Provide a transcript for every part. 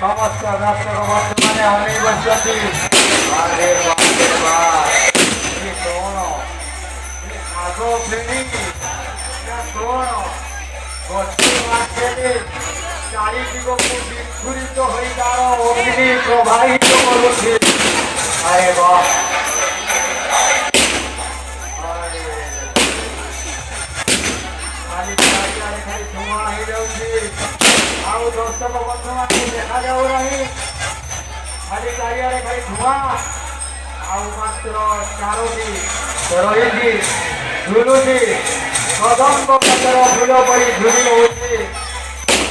সমস্ত দর্শক বর্তমানে অনেক বসতি আরে বাপরে বাপ কি কোন আগো প্রেমী কোন গতি মাঝে চারিদিগକୁ বিস্ফোরিত হয়ে তার অগ্নি প্রবাহিত করছে। আরে বাপ খালি চারিআড়ে খালি ধোঁয়া হয়ে যাচ্ছে ଆଉ ଦର୍ଶକ ବନ୍ଧୁମାନଙ୍କୁ ଦେଖାଯାଉ ନାହିଁ। ଖାଲି ଚାରିଆଡ଼େ ଖାଲି ଧୂଆଁ ଆଉ ମାତ୍ର ଚାରୋଟି ରହିଛି ଝୁଲୁଛି କଦମ୍ବ ପତ୍ର ଫୁଲ ପରି ଝୁଲି ହେଉଛି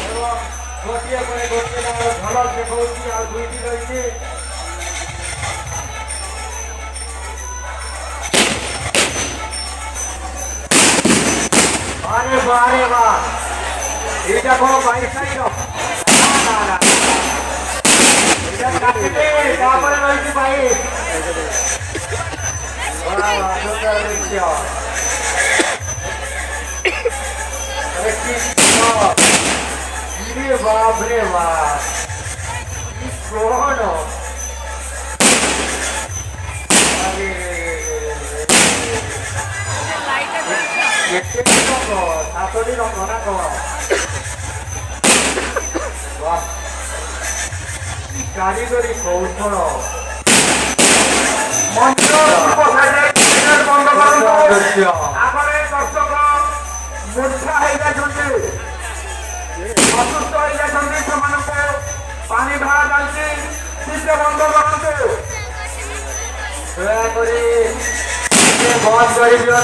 ଏବଂ ଗୋଟିଏ ପରେ ଗୋଟିଏ ତାଙ୍କର ଝଲକ ଦେଖାଉଛି ଆଉ ଦୁଇଟି ରହିଛି। ଆରେ ବା এইটা কোনো বাইক সাইড এটা কাটতে তারপরে রয়েছে বাইক বাপরে বাপ কোন সাতটি রঙ না কম কারিগরি কৌশল মন্ত্র বন্ধ করুন। আমার দর্শক মূর্ছা হয়ে যাচ্ছেন অসুস্থ হয়ে যাচ্ছেন সেମାନଙ୍କୁ পানি ভাড়া যাচ্ছে শীতে বন্ধ করতে দয়াকরি বন্ধ করে দিও।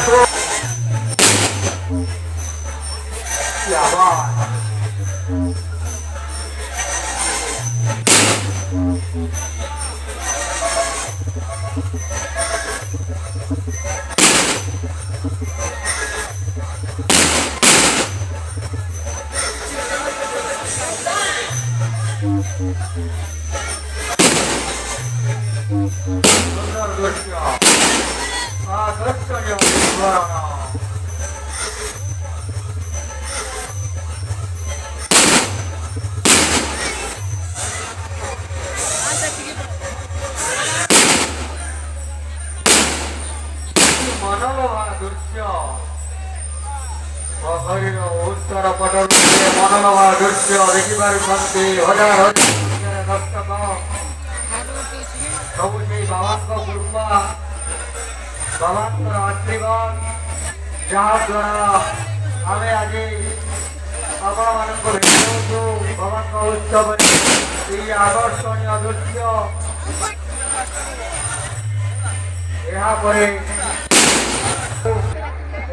ଉତ୍ତର ପଟରୁ ମନୋଲୋଭା ଦୃଶ୍ୟ ଦେଖିପାରୁଛନ୍ତି। ହଜାର ହଜାର ଦର୍ଶକ ସବୁ ସେଇ ବାବାଙ୍କ କୃପା ବାବାଙ୍କର ଆଶୀର୍ବାଦ ଯାହାଦ୍ୱାରା ଆମେ ଆଜି ଆପଣମାନଙ୍କୁ ଭେଟୁଛୁ ବାବାଙ୍କ ଉତ୍ସବରେ। ଏହି ଆକର୍ଷଣୀୟ ଦୃଶ୍ୟ ଏହାପରେ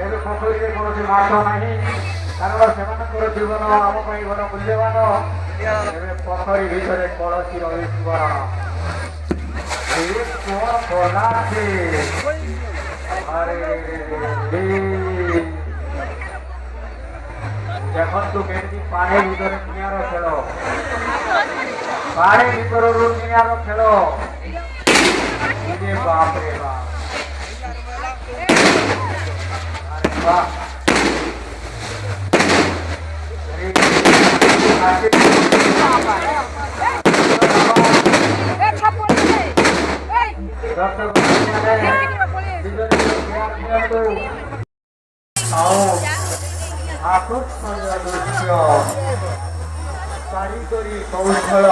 ଏବେ ପୋଖରୀରେ କୌଣସି ମାଛ ନାହିଁ କାରଣ ସେମାନଙ୍କର ଜୀବନ ଆମ ପାଇଁ ବଡ଼ ମୂଲ୍ୟବାନ। ଏବେ ପୋଖରୀ ଭିତରେ କଳସୀ ରହିଛି ବରଣ କଣ କଲାছে ଆରେ ଦେଖନ୍ତୁ କେମିତି ପାଣି ଭିତରେ ନିଆଁର ଖେଳ ପାଣି ଭିତରରୁ ନିଆଁର ଖେଳ ବାପରେ ବାପ वाह আকর্ষণীয় দৃশ্য কারিগরি কৌশল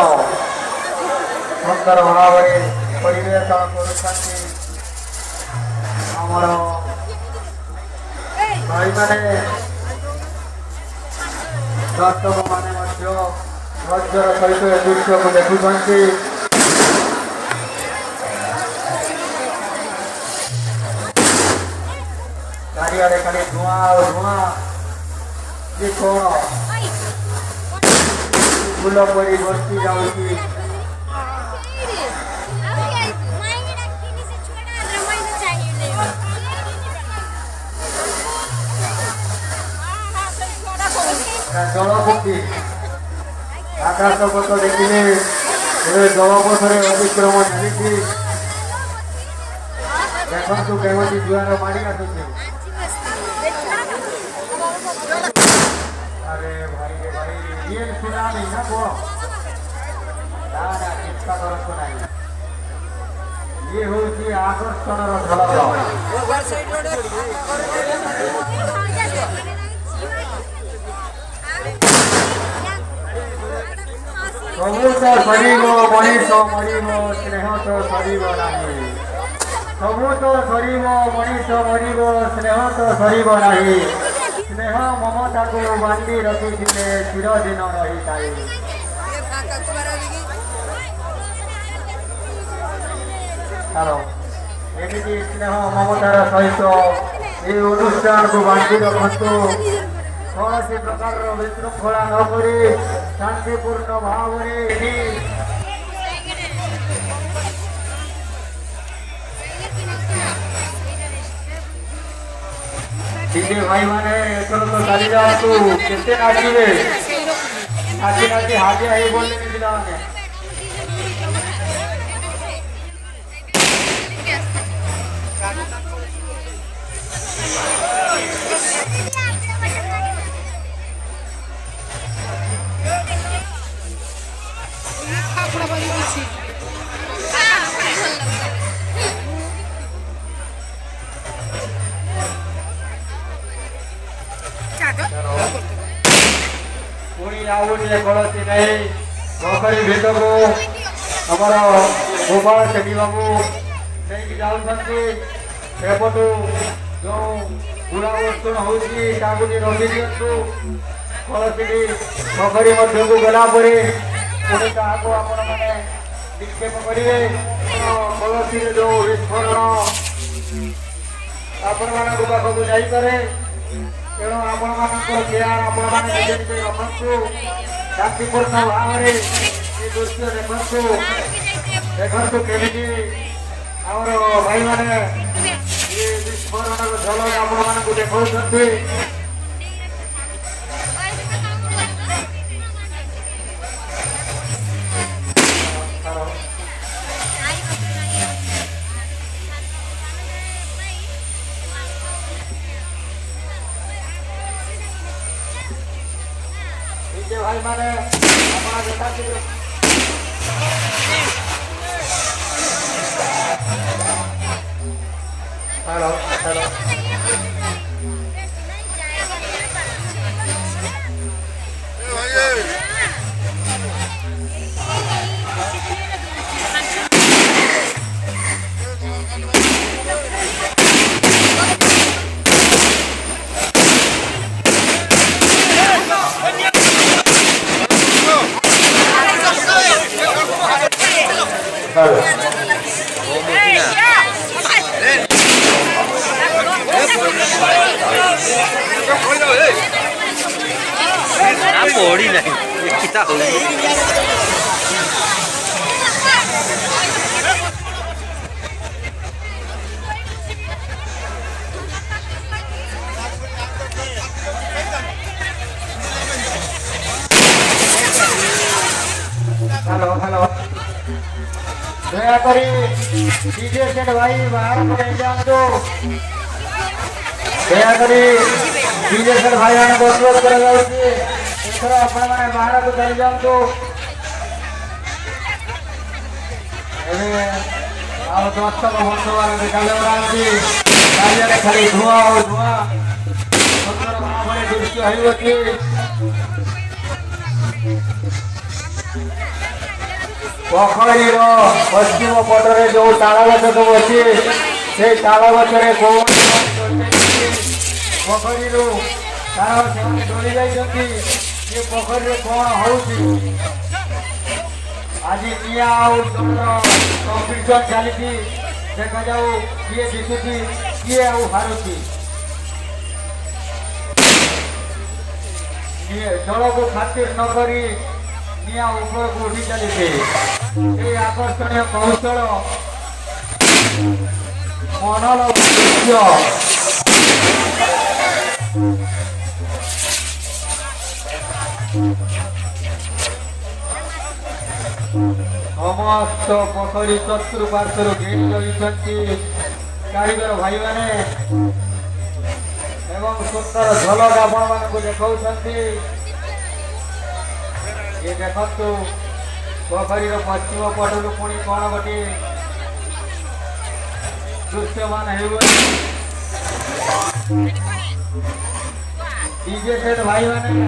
সুন্দর ভাবে পরিবেশন করুଛନ୍ତି ଆମର ଭାଇମାନେ ଦର୍ଶକମାନେ ମଧ୍ୟ ଧୈର୍ଯ୍ୟର ସହିତ ଏ ଦୃଶ୍ୟକୁ ଦେଖୁଛନ୍ତି। ଚାରିଆଡ଼େ ଖାଲି ଧୂଆଁ ଆଉ ଧୂଆଁ ଯେ କଣ ଫୁଲ ପରି ବର୍ଷି ଯାଉଛି। ଜଳପକ୍ଷୀ ଆକାଶ ପଥ ଦେଖିଲେ ଏବେ ଜଳପଥରେ ଅତିକ୍ରମ ଚାଲିଛି। ଦେଖନ୍ତୁ କେମିତି ଜୁଆର ମାଡ଼ି ଆସୁଛି। अरे भाई रे भाई रियल सुनामी ना कौन ना ना चिंता करतु नहीं ये होची आकर्षणर झलक सबू तो सरीब मनीष मरीब स्नेह तो सरीब नहीं सबू तो सरीब मनीष मरीब स्नेह तो सरीब नहीं स्नेह ममता को बांधी रखी चिरदिन रही थाए हेलो एमती स्नेह ममतार सहित ये अनुष्ठान को बांधी रखु कौन सी प्रकार विशृंखला नक शांतिपूर्ण भाव डीजे भाई माने एथर तो चली जातु केते नाचिबे नाची नाची हाजिया हे बोलने पिला माने पुणी आउटे कौसी नहीं पोखरी भेट को आमर गोपाल सेठी बाबू नहीं जापटू जो बुढ़ा बर्तन होती रखी दिंतु कौसी पोखरी मध्य को गलापर पुणी क्या आपण मैंने निक्षेप करेंगे कौसी जो विस्फोरण आपण मान पाखक जापे तेणु आपण केयर आपण रखु शांतिपूर्ण भाव में ये दृश्य देखु देखु केमी आमर भाई मैंने ये विस्फोरण झलक आपण मान देखा भाई माने हेलो हेलो पड़ी नहीं किता हो हेलो हेलो दयाकोरी डीजे सेट भाई बाहर को नहीं जाओ दयाकोरी डीजे सेट भाई आने को अनुरोध करा जाउची एथर आपण माने बाहर को चली जाओ एमे आउ दर्शक बंधु मान देखा जाउची चारियारे खाली धुआं और धुआं सुंदर भाव दृश्य होइबची पोखरी पश्चिम पटरे जो ताल गछ सब अच्छे से ताल गचरे पोखरी तार से डोली जाती ये पोखरी कौन हो आज निया कंपिटिशन चली देखा जाऊ किए जितुची किए हारुची जल को खातिर न करी निया ऊपर को उठी चली आकर्षणीय कौशल मनोल दृश्य समस्त पोखरी चतुर्पार्श्वर घेरी रही कारीगर भाई मैंने एवं सुंदर झलक आपण मान देखा ये देखो पोखरी पश्चिम पटू पुणी कौन गोटे दृश्यमान डीजे सेट भाई मैंने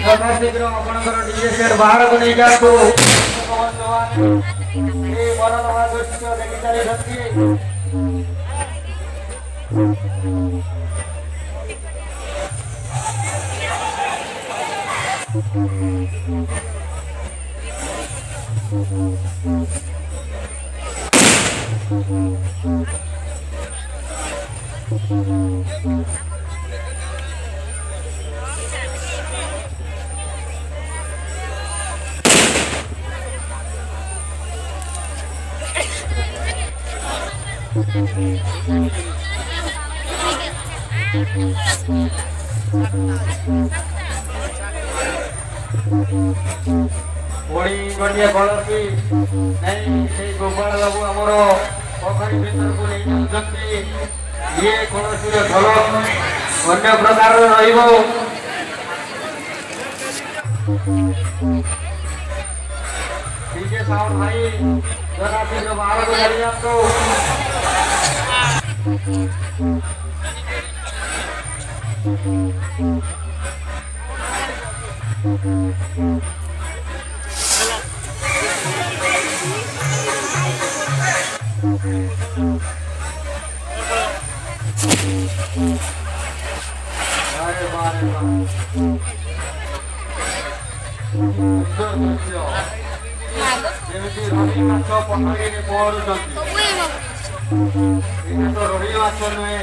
यथा शीघ्र आपंकर डीजे सेट बाहर को नहीं जातु मनोरमा दृश्य देखी चली पुणी गोटे कलसी नहीं से गोपाल बाबू आमर पोखरी भर को नहीं जाती ये कलसी झलक अन्य प्रकार डीजे साउंड भाई जरा शीघ्र बाहर को चली जातो अरे बारे ଯେମିତି ରୋହି ମାଛ ପୋଖରୀରେ ପହଁରୁଛନ୍ତି ଏଇଟା ତ ରୋହି ମାଛ ନୁହେଁ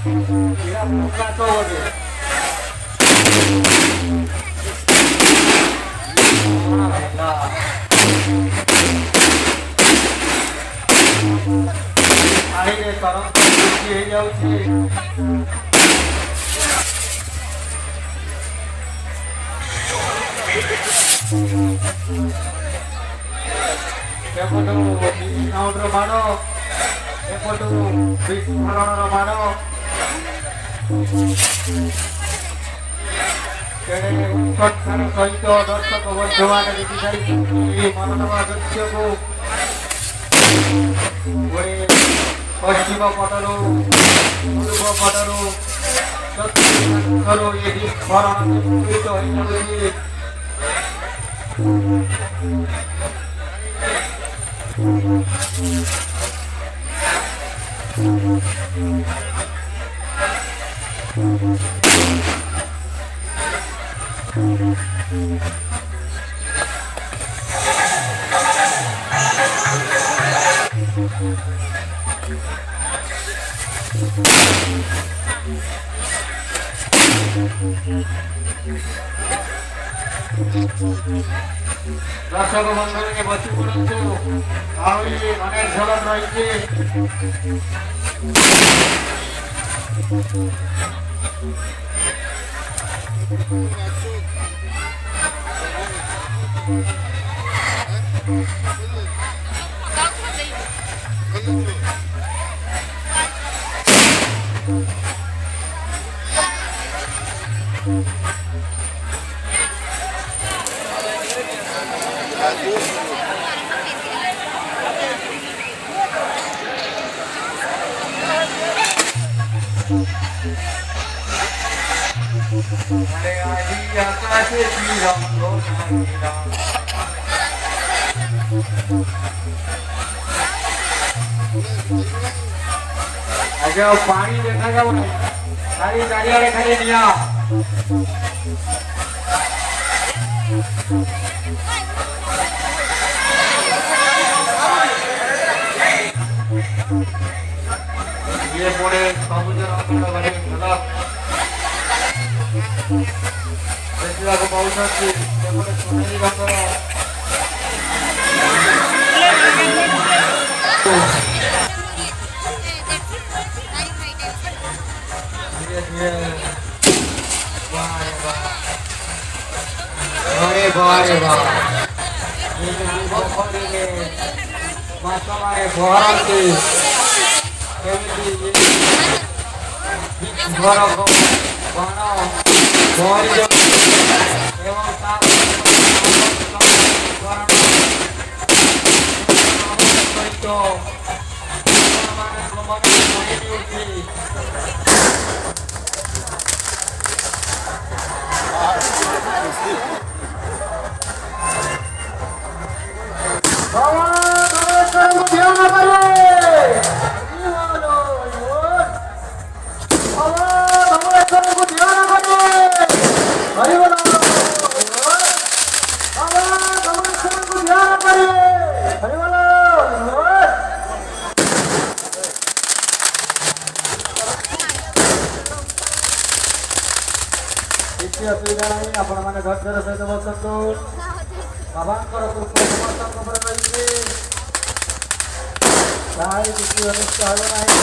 ଏଇଟା ମାଛ ବୋଧେ ପାଣିରେ ତରଙ୍ଗ ସୃଷ୍ଟି ହେଇଯାଉଛି ଏପଟୁ ସାଉଣ୍ଡର ମାଡ଼ ଏପଟୁ ବିସ୍ଫୋରଣର ମାଡ଼ କେଡ଼େ ଉତ୍କଣ୍ଠାର ସହିତ ଦର୍ଶକ ବନ୍ଧୁମାନେ ଦେଖି ସାରିଛନ୍ତି ଏହି ମନୋରମା ଦୃଶ୍ୟକୁ ପଶ୍ଚିମ ପଟରୁ ପୂର୍ବ ପଟରୁ ଚତୁର୍ପାର୍ଶ୍ୱରୁ ଏହି ବିସ୍ଫୋରଣ ବିସ୍ଫୋରିତ ହୋଇଯାଉଛି दर्शक बंधु बची पड़ू आहरी अनेक झलक रही अच्छा पानी देखा जाओ सारी चारियाड़े खाली निया ये पूरे सबुज रंग बने झलक देखा पाँच सोनेरी रंग अरे बारे मारे भरती घर बाण एवं କିଛି ଅସୁବିଧା ନାହିଁ ଆପଣମାନେ ଧୈର୍ଯ୍ୟର ସହିତ ବସନ୍ତୁ ବାବାଙ୍କର କୃପା ସମସ୍ତଙ୍କ ଉପରେ ରହିଛି ତାହାରି କିଛି ଅନିଷ୍ଟ ହେବ ନାହିଁ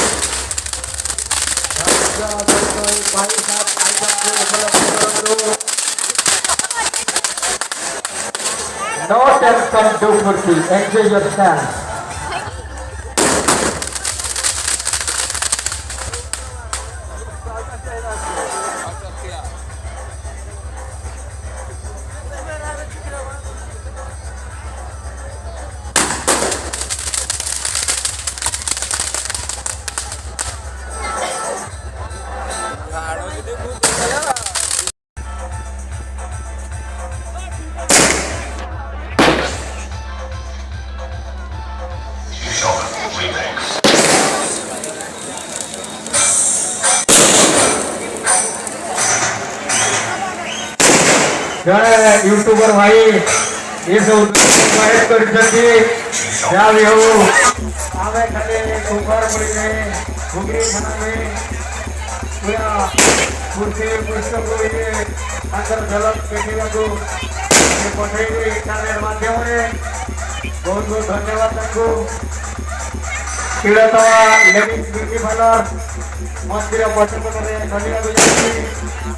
ଧୈର୍ଯ୍ୟ ସହିତ ଏହି ଭାଇ ସାତ ଆଇଟମକୁ ଉପଲବ୍ଧ କରନ୍ତୁ No tension, do Murthy. Enjoy your stand. जड़े यूट्यूबर भाई ये सब महेश करछथि जा भी हो आवे खाली कुकर मुड़ी में घुगरी खाना में पूरा कुर्सी पुस्तक को ये अंदर झलक देखिए को ये पठेई चैनल माध्यम में बहुत बहुत धन्यवाद ताको क्रीड़ा लेडीज ब्यूटी पार्लर मंदिर पछपटे धन्यवाद